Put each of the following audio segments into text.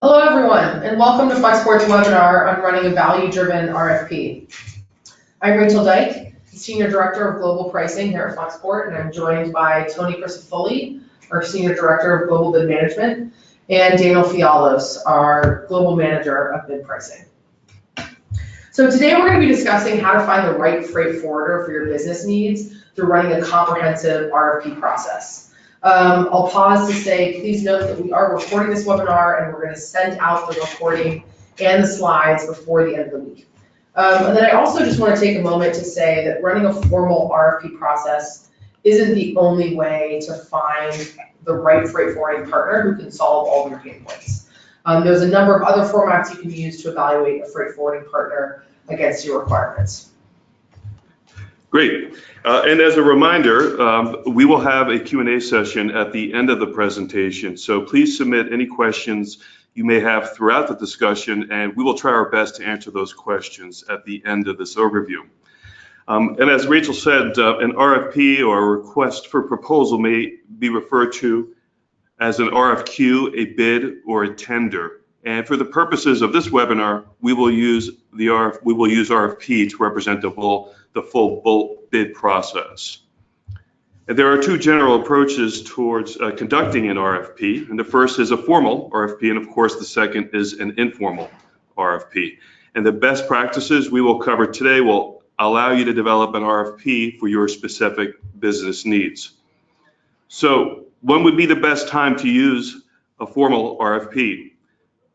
Hello everyone, and welcome to Flexport's webinar on running a value-driven RFP. I'm Rachel Dyke, Senior Director of Global Pricing here at Flexport, and I'm joined by Tony Crisafulli, our Senior Director of Global Bid Management, and Daniel Fialos, our Global Manager of Bid Pricing. So today we're going to be discussing how to find the right freight forwarder for your business needs through running a comprehensive RFP process. I'll pause to say, please note that we are recording this webinar and we're going to send out the recording and the slides before the end of the week. And then I also just want to take a moment to say that running a formal RFP process isn't the only way to find the right freight forwarding partner who can solve all of your pain points. There's a number of other formats you can use to evaluate a freight forwarding partner against your requirements. Great. And as a reminder, we will have a Q&A session at the end of the presentation. So please submit any questions you may have throughout the discussion, and we will try our best to answer those questions at the end of this overview. And as Rachel said, an RFP or a request for proposal may be referred to as an RFQ, a bid, or a tender. And for the purposes of this webinar, we will use RFP to represent the full bid process. And there are two general approaches towards conducting an RFP. And the first is a formal RFP, and of course the second is an informal RFP. And the best practices we will cover today will allow you to develop an RFP for your specific business needs. So when would be the best time to use a formal RFP?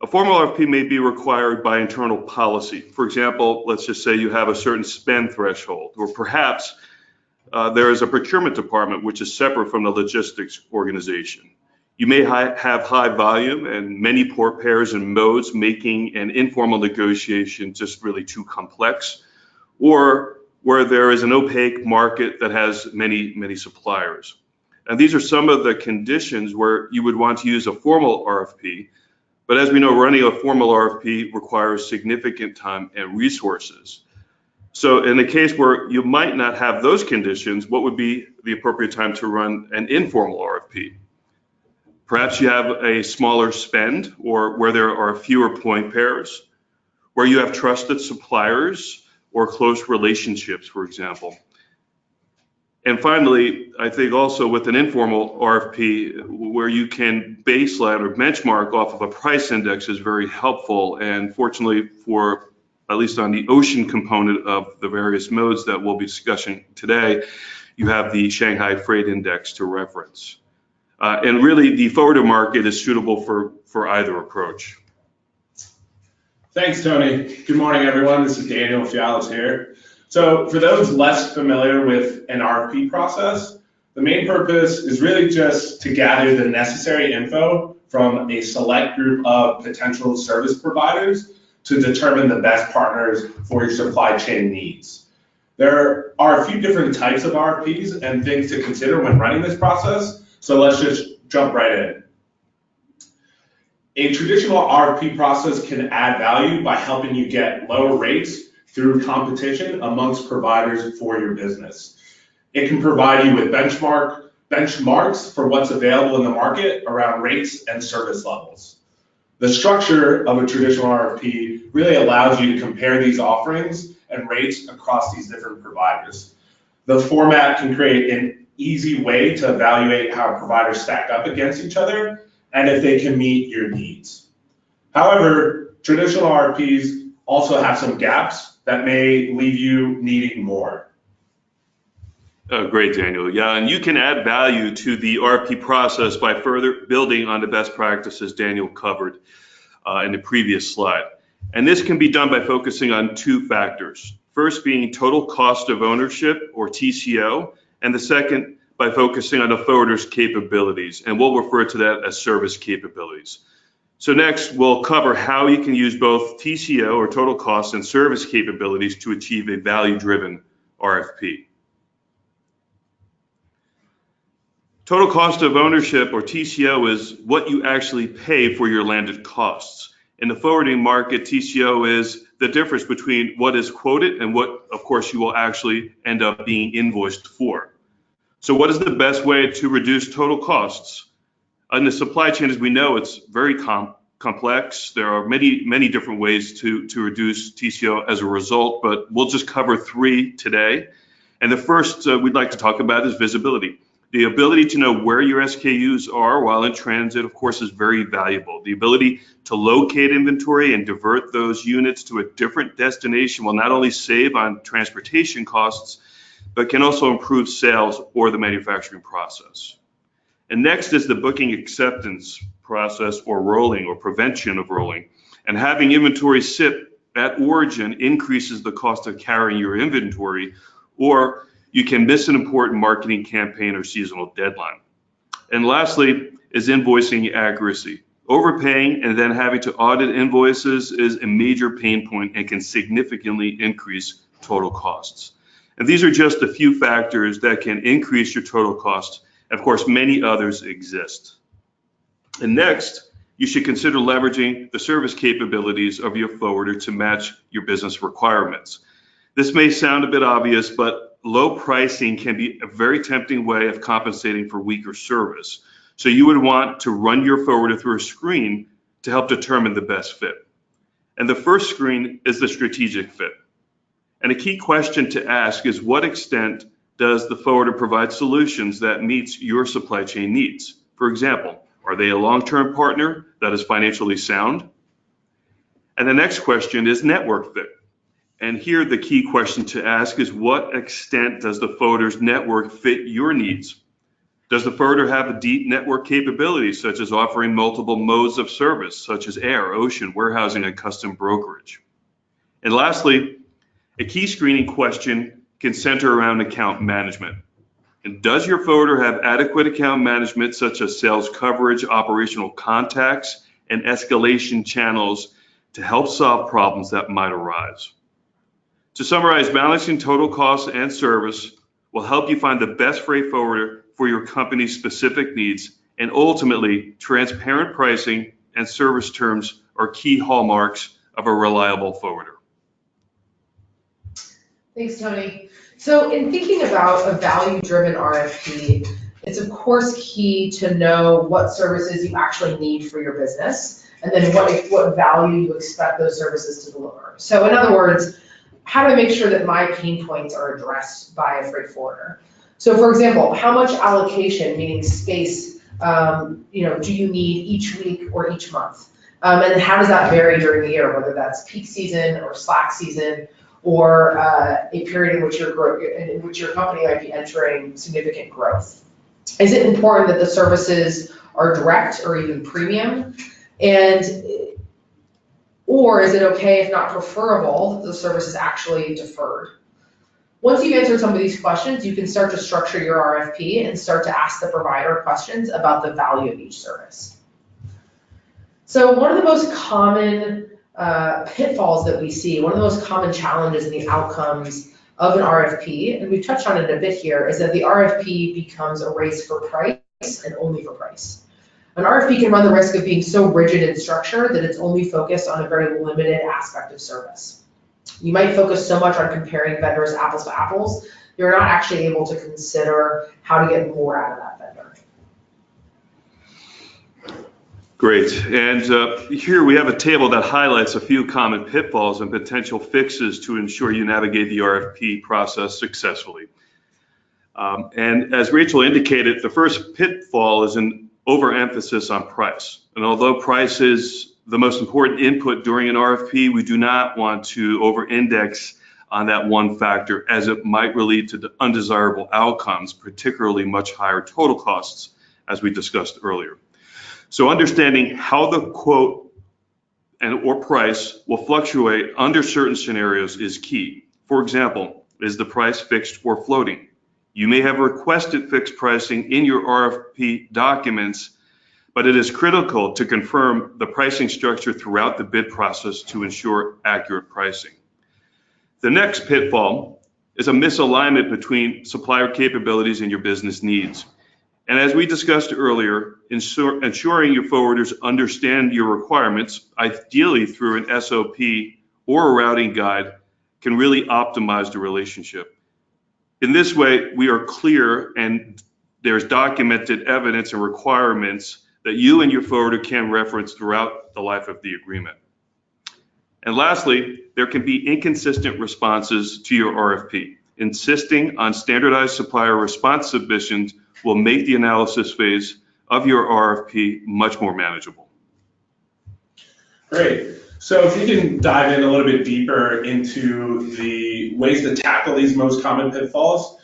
A formal RFP may be required by internal policy. For example, let's just say you have a certain spend threshold, or perhaps there is a procurement department which is separate from the logistics organization. You may have high volume and many port pairs and modes, making an informal negotiation just really too complex, or where there is an opaque market that has many suppliers. And these are some of the conditions where you would want to use a formal RFP. But as we know, running a formal RFP requires significant time and resources. So in the case where you might not have those conditions, what would be the appropriate time to run an informal RFP? Perhaps you have a smaller spend, or where there are fewer point pairs, where you have trusted suppliers or close relationships, for example. And finally, I think also with an informal RFP, where you can baseline or benchmark off of a price index is very helpful. And fortunately for, at least on the ocean component of the various modes that we'll be discussing today, you have the Shanghai Freight Index to reference. And really the forwarder market is suitable for either approach. Thanks, Tony. Good morning, everyone. This is Daniel Fialos here. So for those less familiar with an RFP process, the main purpose is really just to gather the necessary info from a select group of potential service providers to determine the best partners for your supply chain needs. There are a few different types of RFPs and things to consider when running this process, so let's just jump right in. A traditional RFP process can add value by helping you get lower rates through competition amongst providers for your business. It can provide you with benchmarks for what's available in the market around rates and service levels. The structure of a traditional RFP really allows you to compare these offerings and rates across these different providers. The format can create an easy way to evaluate how providers stack up against each other and if they can meet your needs. However, traditional RFPs also have some gaps that may leave you needing more. Great, Daniel. Yeah, and you can add value to the RFP process by further building on the best practices Daniel covered in the previous slide. And this can be done by focusing on two factors. First being total cost of ownership, or TCO, and the second by focusing on the forwarder's capabilities, and we'll refer to that as service capabilities. So next, we'll cover how you can use both TCO, or total cost, and service capabilities to achieve a value-driven RFP. Total cost of ownership, or TCO, is what you actually pay for your landed costs. In the forwarding market, TCO is the difference between what is quoted and what, of course, you will actually end up being invoiced for. So what is the best way to reduce total costs? In the supply chain, as we know, it's very complex. There are many different ways to reduce TCO as a result, but we'll just cover 3 today. And the first we'd like to talk about is visibility. The ability to know where your SKUs are while in transit, of course, is very valuable. The ability to locate inventory and divert those units to a different destination will not only save on transportation costs, but can also improve sales or the manufacturing process. And next is the booking acceptance process, or rolling, or prevention of rolling. And having inventory sit at origin increases the cost of carrying your inventory, or you can miss an important marketing campaign or seasonal deadline. And lastly is invoicing accuracy. Overpaying and then having to audit invoices is a major pain point and can significantly increase total costs. And these are just a few factors that can increase your total costs. Of course, many others exist. And next, you should consider leveraging the service capabilities of your forwarder to match your business requirements. This may sound a bit obvious, but low pricing can be a very tempting way of compensating for weaker service. So you would want to run your forwarder through a screen to help determine the best fit. And the first screen is the strategic fit. And a key question to ask is, what extent does the forwarder provide solutions that meets your supply chain needs? For example, are they a long-term partner that is financially sound? And the next question is network fit. And here the key question to ask is, what extent does the forwarder's network fit your needs? Does the forwarder have a deep network capabilities, such as offering multiple modes of service, such as air, ocean, warehousing, and custom brokerage? And lastly, a key screening question can center around account management. And does your forwarder have adequate account management, such as sales coverage, operational contacts, and escalation channels to help solve problems that might arise? To summarize, balancing total cost and service will help you find the best freight forwarder for your company's specific needs, and ultimately, transparent pricing and service terms are key hallmarks of a reliable forwarder. Thanks, Tony. So in thinking about a value-driven RFP, it's of course key to know what services you actually need for your business, and then what value you expect those services to deliver. So in other words, how do I make sure that my pain points are addressed by a freight forwarder? So for example, how much allocation, meaning space, do you need each week or each month? And how does that vary during the year, whether that's peak season or slack season, or a period in which your company might be entering significant growth? Is it important that the services are direct or even premium? Or is it okay, if not preferable, that the service is actually deferred? Once you've answered some of these questions, you can start to structure your RFP and start to ask the provider questions about the value of each service. So one of the most common pitfalls that we see, one of the most common challenges in the outcomes of an RFP, and we've touched on it a bit here, is that the RFP becomes a race for price and only for price. An RFP can run the risk of being so rigid in structure that it's only focused on a very limited aspect of service. You might focus so much on comparing vendors apples to apples, you're not actually able to consider how to get more out of that vendor. Great, and here we have a table that highlights a few common pitfalls and potential fixes to ensure you navigate the RFP process successfully. And as Rachel indicated, the first pitfall is an overemphasis on price. And although price is the most important input during an RFP, we do not want to over-index on that one factor, as it might lead to undesirable outcomes, particularly much higher total costs, as we discussed earlier. So understanding how the quote or price will fluctuate under certain scenarios is key. For example, is the price fixed or floating? You may have requested fixed pricing in your RFP documents, but it is critical to confirm the pricing structure throughout the bid process to ensure accurate pricing. The next pitfall is a misalignment between supplier capabilities and your business needs. And as we discussed earlier, ensuring your forwarders understand your requirements, ideally through an SOP or a routing guide, can really optimize the relationship. In this way, we are clear and there's documented evidence and requirements that you and your forwarder can reference throughout the life of the agreement. And lastly, there can be inconsistent responses to your RFP. Insisting on standardized supplier response submissions will make the analysis phase of your RFP much more manageable. Great. So if you can dive in a little bit deeper into the ways to tackle these most common pitfalls,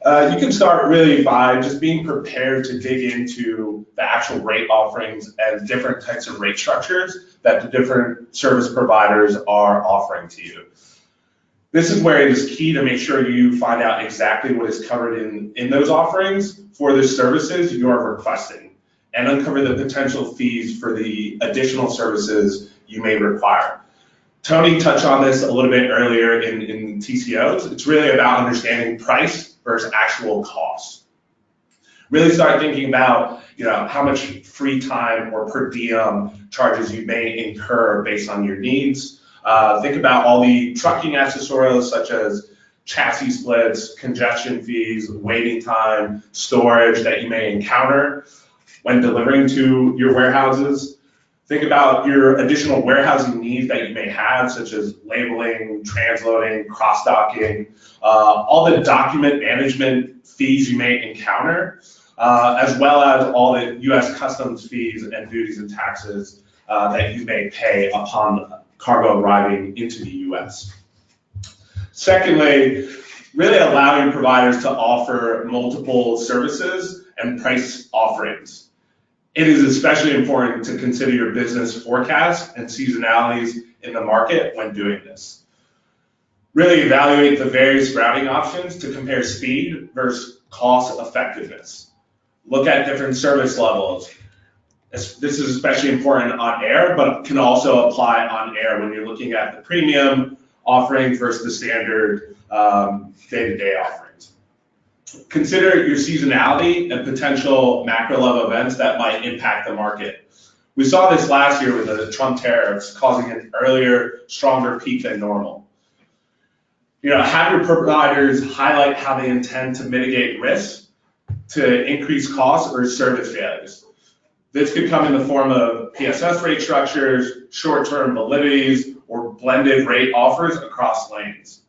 you can start really by just being prepared to dig into the actual rate offerings and different types of rate structures that the different service providers are offering to you. This is where it is key to make sure you find out exactly what is covered in those offerings for the services you are requesting and uncover the potential fees for the additional services you may require. Tony touched on this a little bit earlier in TCOs. It's really about understanding price versus actual costs. Really start thinking about, how much free time or per diem charges you may incur based on your needs. Think about all the trucking accessorials such as chassis splits, congestion fees, waiting time, storage that you may encounter when delivering to your warehouses. Think about your additional warehousing needs that you may have, such as labeling, transloading, cross-docking, all the document management fees you may encounter, as well as all the U.S. customs fees and duties and taxes that you may pay upon cargo arriving into the U.S. Secondly, really allowing providers to offer multiple services and price offerings. It is especially important to consider your business forecast and seasonalities in the market when doing this. Really evaluate the various routing options to compare speed versus cost effectiveness. Look at different service levels. This is especially important on air, but can also apply on air when you're looking at the premium offerings versus the standard day-to-day offerings. Consider your seasonality and potential macro level events that might impact the market. We saw this last year with the Trump tariffs causing an earlier, stronger peak than normal. Have your providers highlight how they intend to mitigate risks to increase costs or service failures. This could come in the form of PSS rate structures, short-term validities, or blended rate offers across lanes.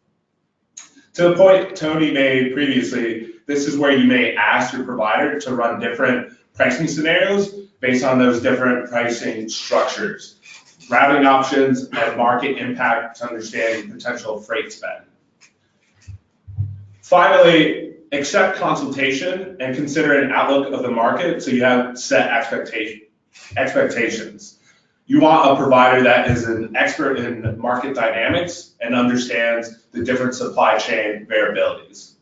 To the point Tony made previously, this is where you may ask your provider to run different pricing scenarios based on those different pricing structures, routing options, and market impact to understand potential freight spend. Finally, accept consultation and consider an outlook of the market so you have set expectations. You want a provider that is an expert in market dynamics and understands the different supply chain variabilities.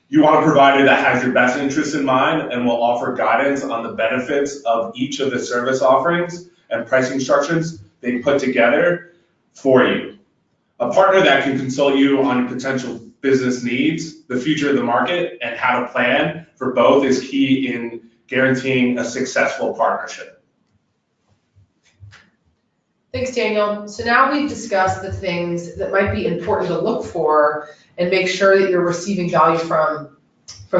You want a provider that has your best interests in mind and will offer guidance on the benefits of each of the service offerings and pricing structures they put together for you. A partner that can consult you on potential business needs, the future of the market, and how to plan for both is key in guaranteeing a successful partnership. Thanks, Daniel. So now we've discussed the things that might be important to look for and make sure that you're receiving value from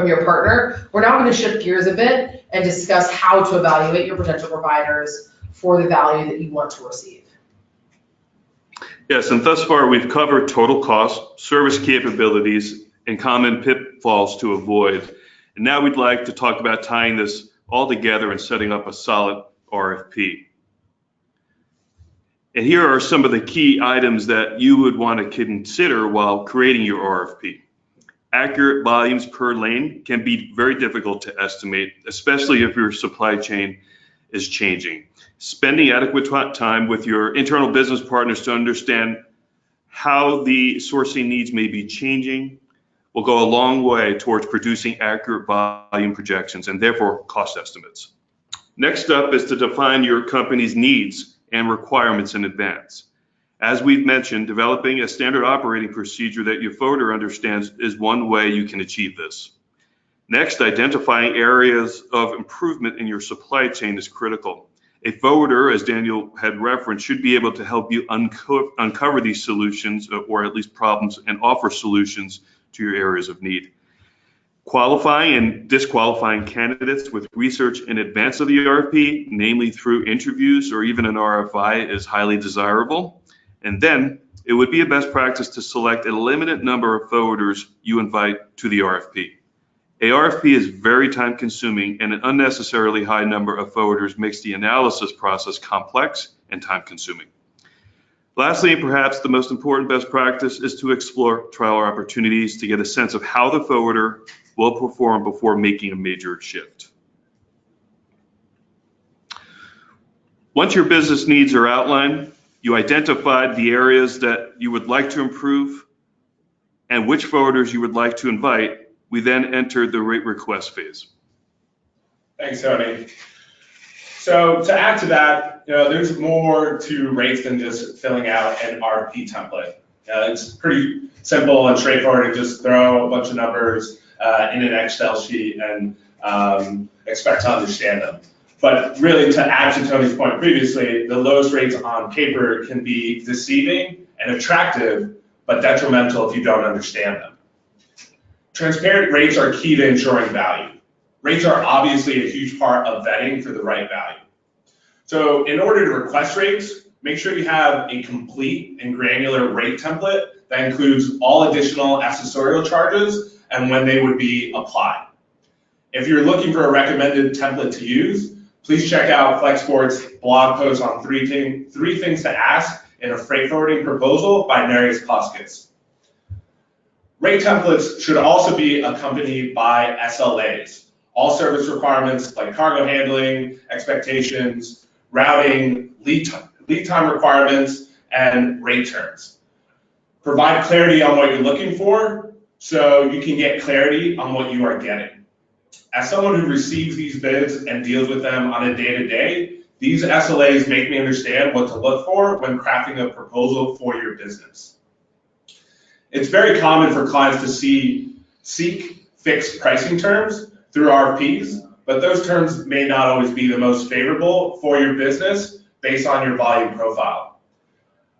your partner. We're now going to shift gears a bit and discuss how to evaluate your potential providers for the value that you want to receive. Yes, and thus far we've covered total cost, service capabilities, and common pitfalls to avoid. And now we'd like to talk about tying this all together and setting up a solid RFP. And here are some of the key items that you would want to consider while creating your RFP. Accurate volumes per lane can be very difficult to estimate, especially if your supply chain is changing. Spending adequate time with your internal business partners to understand how the sourcing needs may be changing will go a long way towards producing accurate volume projections and therefore cost estimates. Next up is to define your company's needs and requirements in advance. As we've mentioned, developing a standard operating procedure that your forwarder understands is one way you can achieve this. Next, identifying areas of improvement in your supply chain is critical. A forwarder, as Daniel had referenced, should be able to help you uncover these solutions or at least problems and offer solutions to your areas of need. Qualifying and disqualifying candidates with research in advance of the RFP, namely through interviews or even an RFI, is highly desirable. And then it would be a best practice to select a limited number of forwarders you invite to the RFP. A RFP is very time consuming, and an unnecessarily high number of forwarders makes the analysis process complex and time consuming. Lastly, and perhaps the most important best practice, is to explore trial opportunities to get a sense of how the forwarder will perform before making a major shift. Once your business needs are outlined, you identified the areas that you would like to improve and which forwarders you would like to invite, we then entered the rate request phase. Thanks, Tony. So to add to that, there's more to rates than just filling out an RFP template. It's pretty simple and straightforward to just throw a bunch of numbers in an Excel sheet and expect to understand them. But really, to add to Tony's point previously, the lowest rates on paper can be deceiving and attractive, but detrimental if you don't understand them. Transparent rates are key to ensuring value. Rates are obviously a huge part of vetting for the right value. So in order to request rates, make sure you have a complete and granular rate template that includes all additional accessorial charges and when they would be applied. If you're looking for a recommended template to use, please check out Flexport's blog post on three things to ask in a freight forwarding proposal by Nereus Koskis. Rate templates should also be accompanied by SLAs, all service requirements like cargo handling, expectations, routing, lead time requirements, and rate terms. Provide clarity on what you're looking for so you can get clarity on what you are getting. As someone who receives these bids and deals with them on a day-to-day, these SLAs make me understand what to look for when crafting a proposal for your business. It's very common for clients to seek fixed pricing terms through RFPs, but those terms may not always be the most favorable for your business based on your volume profile.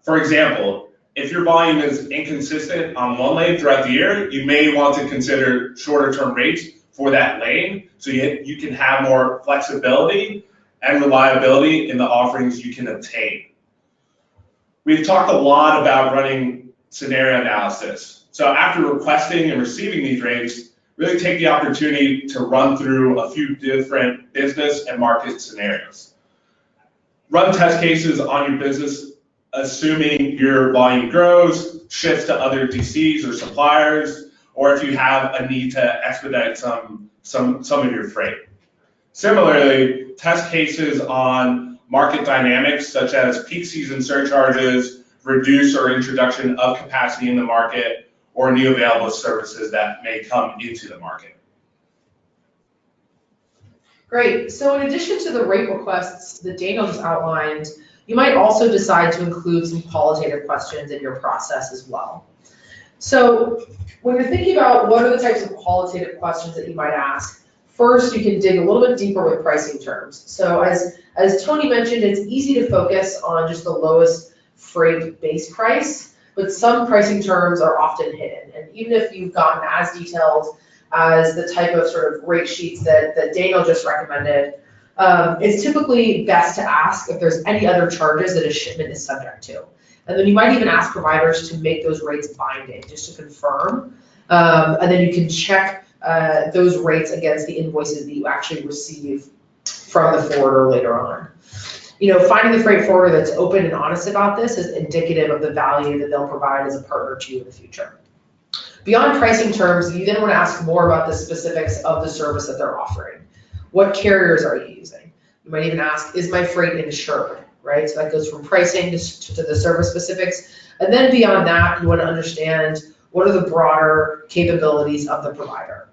For example, if your volume is inconsistent on one lane throughout the year, you may want to consider shorter term rates for that lane so you can have more flexibility and reliability in the offerings you can obtain. We've talked a lot about running scenario analysis. So after requesting and receiving these rates, really take the opportunity to run through a few different business and market scenarios. Run test cases on your business, assuming your volume grows, shifts to other DCs or suppliers, or if you have a need to expedite some of your freight. Similarly, test cases on market dynamics such as peak season surcharges, reduce or introduction of capacity in the market, or new available services that may come into the market. Great. So in addition to the rate requests that Daniel just outlined, you might also decide to include some qualitative questions in your process as well. So when you're thinking about what are the types of qualitative questions that you might ask, first you can dig a little bit deeper with pricing terms. So as Tony mentioned, it's easy to focus on just the lowest freight base price, but some pricing terms are often hidden. And even if you've gotten as detailed as the type of sort of rate sheets that Daniel just recommended, it's typically best to ask if there's any other charges that a shipment is subject to. And then you might even ask providers to make those rates binding, just to confirm. And then you can check those rates against the invoices that you actually receive from the forwarder later on. Finding the freight forwarder that's open and honest about this is indicative of the value that they'll provide as a partner to you in the future. Beyond pricing terms, you then want to ask more about the specifics of the service that they're offering. What carriers are you using? You might even ask, is my freight insured, right? So that goes from pricing to the service specifics. And then beyond that, you want to understand what are the broader capabilities of the provider.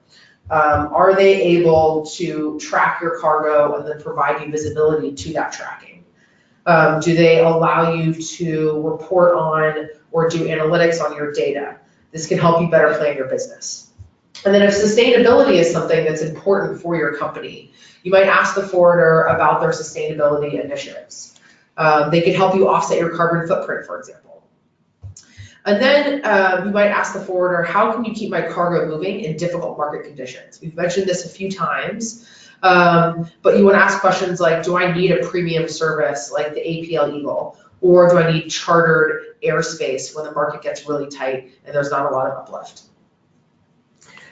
Are they able to track your cargo and then provide you visibility to that tracking? Do they allow you to report on or do analytics on your data? This can help you better plan your business. And then if sustainability is something that's important for your company, you might ask the forwarder about their sustainability initiatives. They can help you offset your carbon footprint, for example. And then you might ask the forwarder, how can you keep my cargo moving in difficult market conditions? We've mentioned this a few times, but you want to ask questions like, do I need a premium service like the APL Eagle? Or do I need chartered airspace when the market gets really tight and there's not a lot of uplift?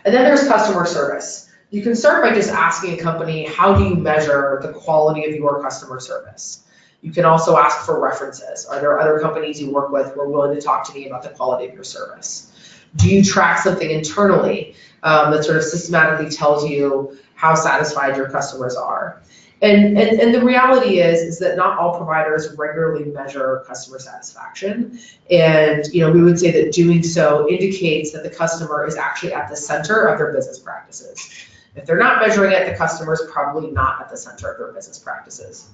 And then there's customer service. You can start by just asking a company, how do you measure the quality of your customer service? You can also ask for references. Are there other companies you work with who are willing to talk to me about the quality of your service? Do you track something internally that sort of systematically tells you how satisfied your customers are? And the reality is that not all providers regularly measure customer satisfaction. And we would say that doing so indicates that the customer is actually at the center of their business practices. If they're not measuring it, the customer is probably not at the center of their business practices.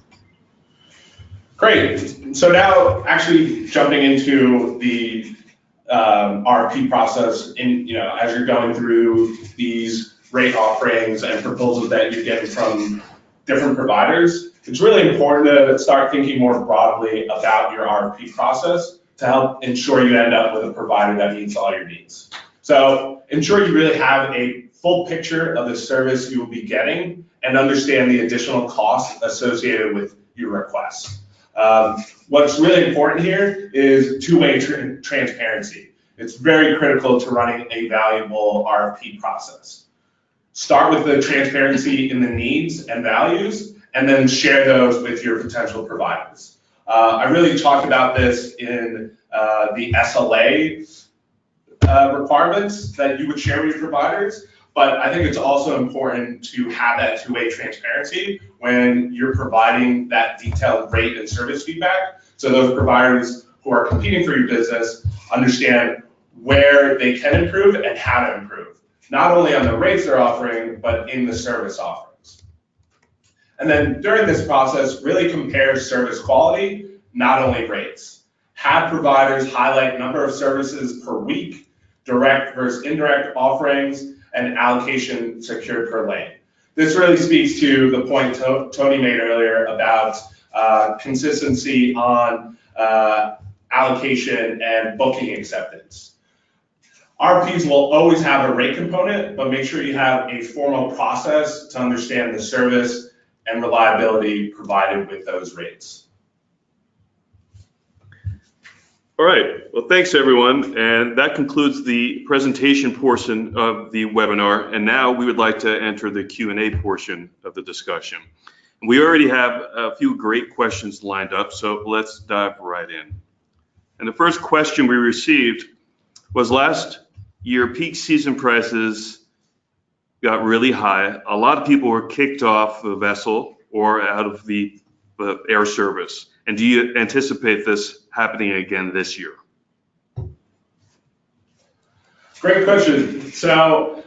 Great. So now actually jumping into the RFP process, as you're going through these rate offerings and proposals that you're getting from different providers, it's really important to start thinking more broadly about your RFP process to help ensure you end up with a provider that meets all your needs. So ensure you really have a full picture of the service you will be getting and understand the additional costs associated with your request. What's really important here is two-way transparency. It's very critical to running a valuable RFP process. Start with the transparency in the needs and values, and then share those with your potential providers. I really talked about this in the SLA requirements that you would share with your providers, but I think it's also important to have that two-way transparency when you're providing that detailed rate and service feedback, so those providers who are competing for your business understand where they can improve and how to improve, not only on the rates they're offering, but in the service offerings. And then during this process, really compare service quality, not only rates. Have providers highlight number of services per week, direct versus indirect offerings, and allocation secured per lane. This really speaks to the point Tony made earlier about consistency on allocation and booking acceptance. RFPs will always have a rate component, but make sure you have a formal process to understand the service and reliability provided with those rates. All right, well, thanks everyone. And that concludes the presentation portion of the webinar. And now we would like to enter the Q&A portion of the discussion. We already have a few great questions lined up, so let's dive right in. And the first question we received was, last year peak season prices got really high. A lot of people were kicked off the vessel or out of the air service. And do you anticipate this happening again this year? Great question. So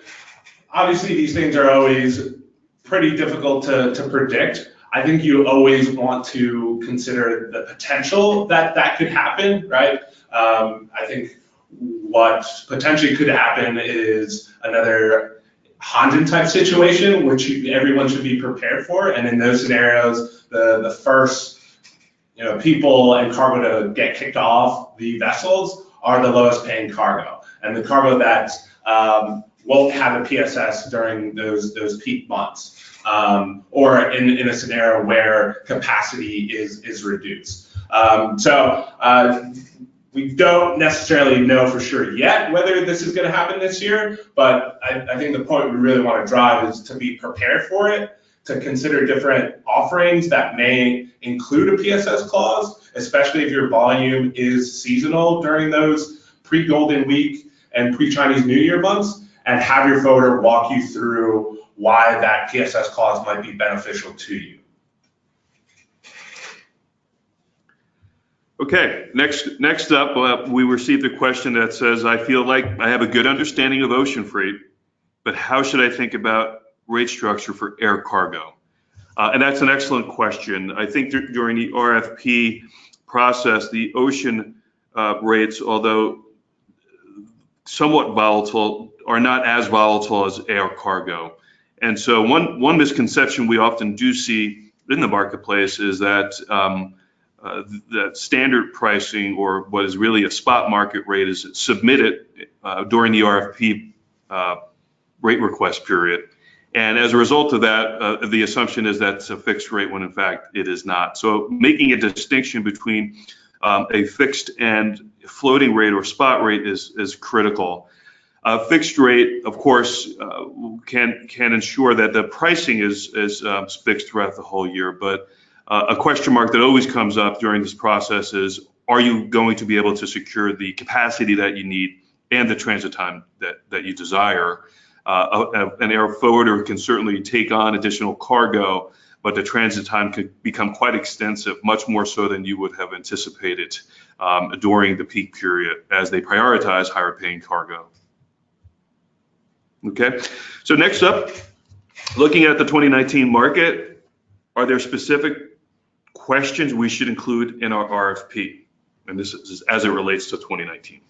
obviously these things are always pretty difficult to predict. I think you always want to consider the potential that could happen, right? I think what potentially could happen is another Honda type situation, which everyone should be prepared for. And in those scenarios, the first people and cargo to get kicked off the vessels are the lowest paying cargo. And the cargo that won't have a PSS during those peak months, or in a scenario where capacity is reduced. We don't necessarily know for sure yet whether this is going to happen this year, but I think the point we really want to drive is to be prepared for it, to consider different offerings that may include a PSS clause, especially if your volume is seasonal during those pre-Golden Week and pre-Chinese New Year months, and have your forwarder walk you through why that PSS clause might be beneficial to you. Okay, next up, we received a question that says, I feel like I have a good understanding of ocean freight, but how should I think about rate structure for air cargo? And that's an excellent question. I think during the RFP process, the ocean rates, although somewhat volatile, are not as volatile as air cargo. And so one misconception we often do see in the marketplace is that the standard pricing, or what is really a spot market rate, is submitted during the RFP rate request period. And as a result of that, the assumption is that's a fixed rate when in fact it is not. So making a distinction between a fixed and floating rate or spot rate is critical. Fixed rate, of course, can ensure that the pricing is fixed throughout the whole year, but a question mark that always comes up during this process is, are you going to be able to secure the capacity that you need and the transit time that you desire? An air forwarder can certainly take on additional cargo, but the transit time could become quite extensive, much more so than you would have anticipated during the peak period as they prioritize higher paying cargo. Okay, so next up, looking at the 2019 market, are there specific questions we should include in our RFP? And this is as it relates to 2019.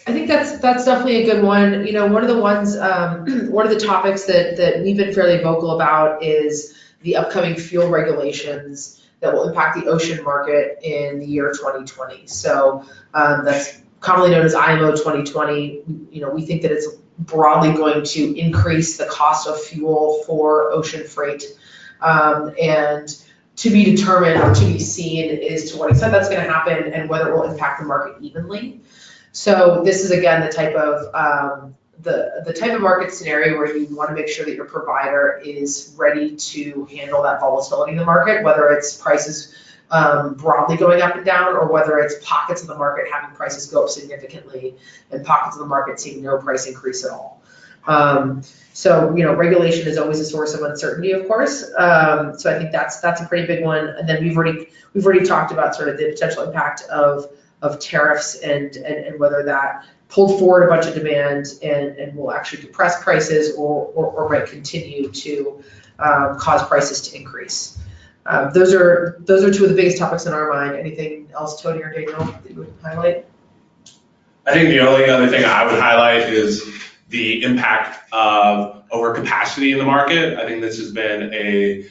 I think that's definitely a good one. You know, one of the ones, one of the topics that we've been fairly vocal about is the upcoming fuel regulations that will impact the ocean market in the year 2020. So that's commonly known as IMO 2020. You know, we think that it's broadly going to increase the cost of fuel for ocean freight, and to be determined or to be seen is to what extent that's going to happen and whether it will impact the market evenly. So this is again the type of the type of market scenario where you want to make sure that your provider is ready to handle that volatility in the market, whether it's prices broadly going up and down, or whether it's pockets of the market having prices go up significantly and pockets of the market seeing no price increase at all. So, you know, regulation is always a source of uncertainty, of course. So I think that's a pretty big one. And then we've already talked about sort of the potential impact of tariffs and whether that pulled forward a bunch of demand and will actually depress prices or might continue to cause prices to increase. Those are two of the biggest topics in our mind. Anything else, Tony or Daniel, that you would highlight? I think the only other thing I would highlight is the impact of overcapacity in the market. I think this has been a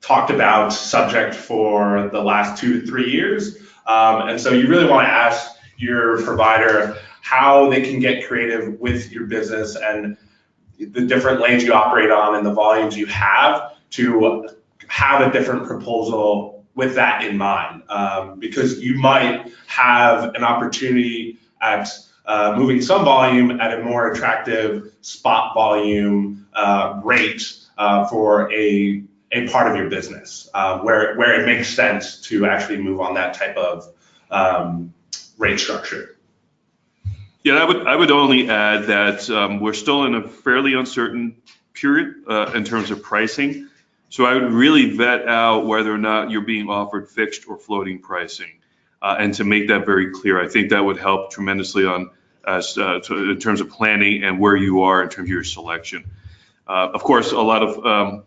talked about subject for the last 2 to 3 years. And so you really want to ask your provider how they can get creative with your business and the different lanes you operate on and the volumes you have to have a different proposal with that in mind. Because you might have an opportunity at moving some volume at a more attractive spot volume rate for a part of your business where it makes sense to actually move on that type of rate structure. Yeah, I would only add that we're still in a fairly uncertain period in terms of pricing. So I would really vet out whether or not you're being offered fixed or floating pricing, and to make that very clear. I think that would help tremendously on in terms of planning and where you are in terms of your selection. Of course, a lot of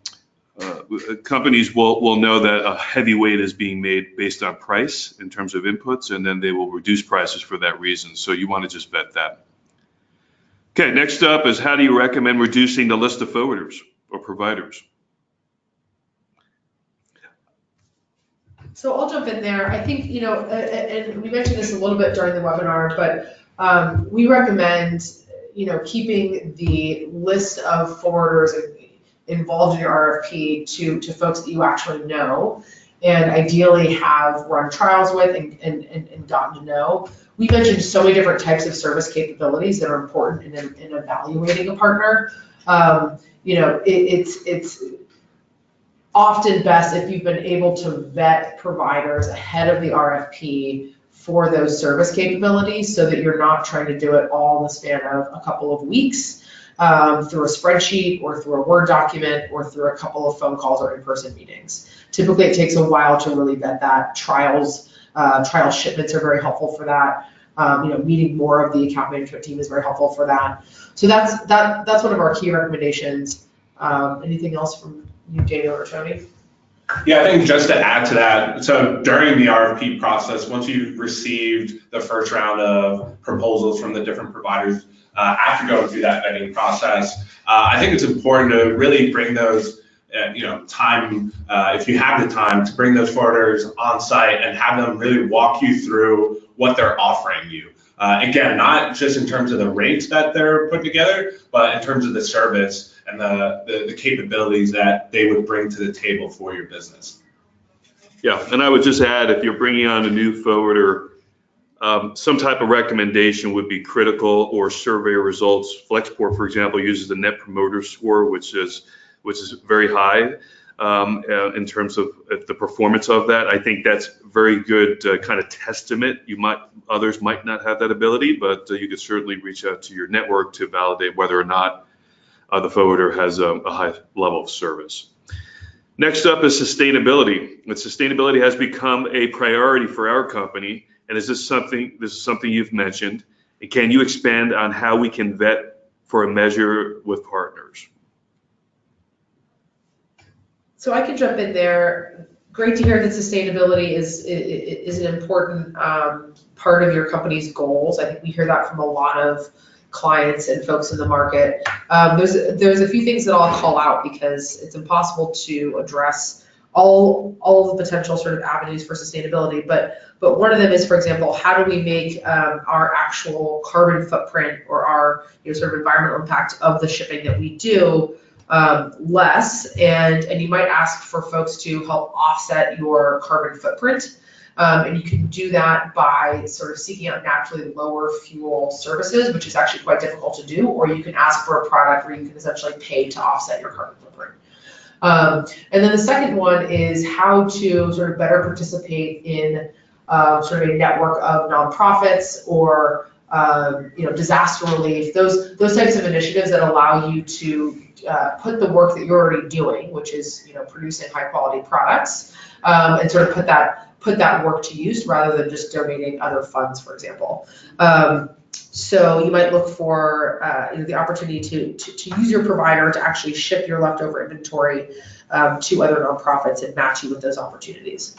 companies will know that a heavy weight is being made based on price in terms of inputs, and then they will reduce prices for that reason. So you want to just vet that. Okay, next up is, how do you recommend reducing the list of forwarders or providers? So I'll jump in there. I think, you know, and we mentioned this a little bit during the webinar, but we recommend, you know, keeping the list of forwarders involved in your RFP to folks that you actually know, and ideally have run trials with and gotten to know. We mentioned so many different types of service capabilities that are important in evaluating a partner. You know, it's often best if you've been able to vet providers ahead of the RFP for those service capabilities, so that you're not trying to do it all in the span of a couple of weeks through a spreadsheet or through a Word document or through a couple of phone calls or in-person meetings. Typically it takes a while to really vet that. Trial shipments are very helpful for that. You know, meeting more of the account management team is very helpful for that. So that's one of our key recommendations. Anything else from you, Daniel or Tony? Yeah, I think just to add to that, so during the RFP process, once you've received the first round of proposals from the different providers, after going through that vetting process, I think it's important to really bring those time, if you have the time, to bring those forwarders on site and have them really walk you through what they're offering you. Again, not just in terms of the rates that they're put together, but in terms of the service and the capabilities that they would bring to the table for your business. Yeah, and I would just add, if you're bringing on a new forwarder, some type of recommendation would be critical, or survey results. Flexport, for example, uses the Net Promoter Score, which is very high in terms of the performance of that. I think that's very good kind of testament. Others might not have that ability, but you could certainly reach out to your network to validate whether or not the forwarder has a high level of service. Next up is sustainability. And sustainability has become a priority for our company. And this is something you've mentioned. And can you expand on how we can vet for a measure with partners? So I can jump in there. Great to hear that sustainability is an important part of your company's goals. I think we hear that from a lot of clients and folks in the market. There's a few things that I'll call out because it's impossible to address all the potential sort of avenues for sustainability. But one of them is, for example, how do we make our actual carbon footprint or our sort of environmental impact of the shipping that we do less? And you might ask for folks to help offset your carbon footprint. And you can do that by sort of seeking out naturally lower fuel services, which is actually quite difficult to do, or you can ask for a product where you can essentially pay to offset your carbon footprint. And then the second one is how to sort of better participate in sort of a network of nonprofits or disaster relief, those types of initiatives that allow you to put the work that you're already doing, which is producing high quality products, and sort of put that work to use rather than just donating other funds, for example. So you might look for the opportunity to use your provider to actually ship your leftover inventory to other nonprofits and match you with those opportunities.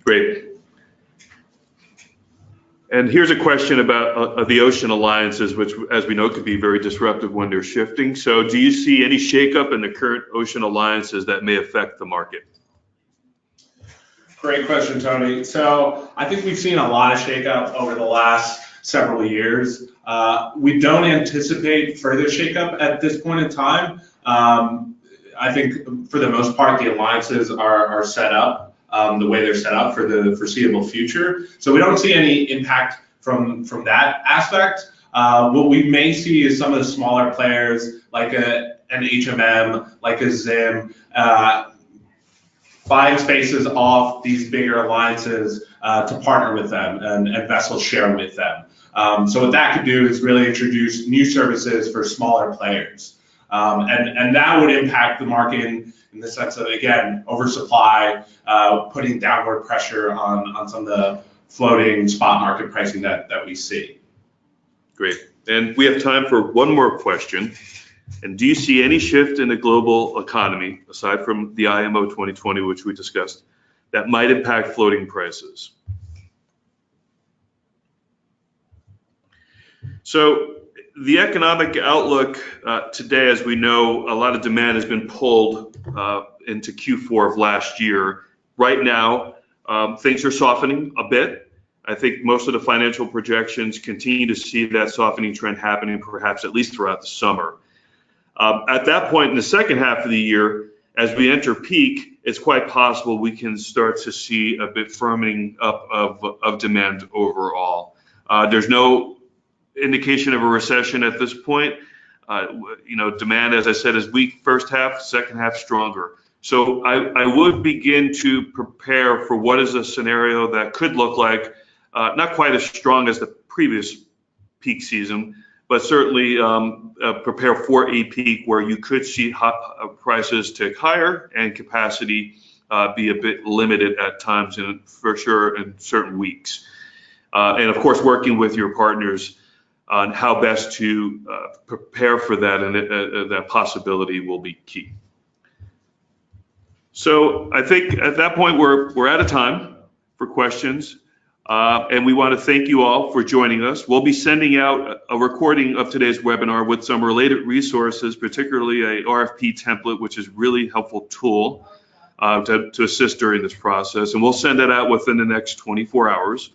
Great. And here's a question about the ocean alliances, which, as we know, could be very disruptive when they're shifting. So do you see any shakeup in the current ocean alliances that may affect the market? Great question, Tony. So I think we've seen a lot of shakeup over the last several years. We don't anticipate further shakeup at this point in time. I think for the most part, the alliances are set up the way they're set up for the foreseeable future. So we don't see any impact from that aspect. What we may see is some of the smaller players like an HMM, like a Zim, buying spaces off these bigger alliances to partner with them and vessels share with them. So what that could do is really introduce new services for smaller players. And that would impact the market in the sense of, again, oversupply, putting downward pressure on some of the floating spot market pricing that we see. Great. And we have time for one more question. And do you see any shift in the global economy, aside from the IMO 2020, which we discussed, that might impact floating prices? So the economic outlook today, as we know, a lot of demand has been pulled into Q4 of last year. Right now, things are softening a bit. I think most of the financial projections continue to see that softening trend happening, perhaps at least throughout the summer. At that point in the second half of the year, as we enter peak, it's quite possible we can start to see a bit firming up of demand overall. There's no indication of a recession at this point. Demand, as I said, is weak first half, second half stronger. So I would begin to prepare for what is a scenario that could look like not quite as strong as the previous peak season, but certainly prepare for a peak where you could see prices tick higher and capacity be a bit limited at times, for sure in certain weeks. And of course, working with your partners on how best to prepare for that, and that possibility will be key. So I think at that point we're out of time for questions. And we want to thank you all for joining us. We'll be sending out a recording of today's webinar with some related resources, particularly a RFP template, which is a really helpful tool to assist during this process. And we'll send that out within the next 24 hours.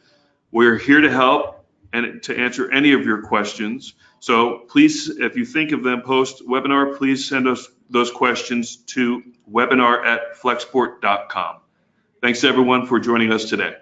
We're here to help and to answer any of your questions. So please, if you think of them post-webinar, please send us those questions to webinar@flexport.com. Thanks everyone for joining us today.